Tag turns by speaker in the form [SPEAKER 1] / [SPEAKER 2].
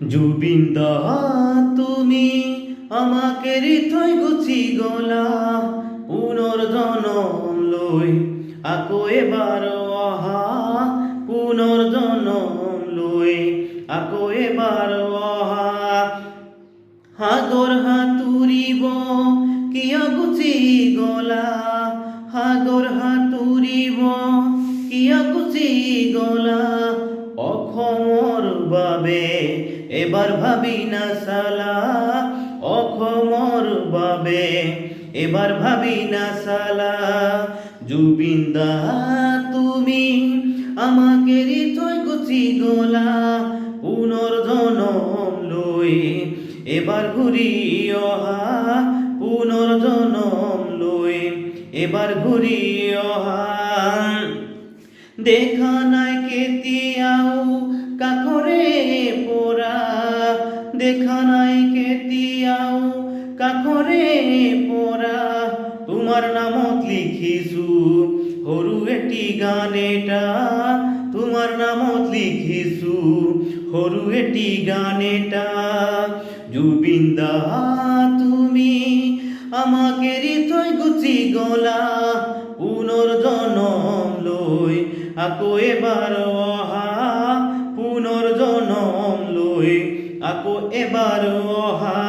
[SPEAKER 1] জুবিন্দা তুমি আমাকে হৃদয় গুছি গলা পুনর্জনম লৈ আকৌ এবাৰ অহা পুনৰ্জনম লৈ আকৌ এবাৰ অহা সাগৰ সাঁতুৰিব কিয় গুচি গলা সাগৰ সাঁতুৰিব কিয় গুচি গলা অসমৰ বাবে এবাৰ ভাবি নাচালা অসমৰ বাবে এবাৰ ভাবি নাচালা জুবিন্দা তুমি আমাকে হৃদয় গুচি গলা পুনৰ্জনম লৈ এবাৰ ঘূৰি অহা পুনৰ্জনম লৈ এবাৰ ঘূৰি অহা দেখা নাই কেতিয়াও কাষৰে পৰা দেখা নাই কেতিয়াও কাষৰে পৰা তোমাৰ নামত লিখিছো সৰু এটি গান এটা তোমাৰ নামত লিখিছো সৰু এটি গান এটা জুবিন্দা তুমি আমাকে হৃদয় গুচি গলা পুনৰ্জনম লৈ আকৌ এবাৰ অহা পুনৰ্জনম লৈ আকৌ এবাৰ অহা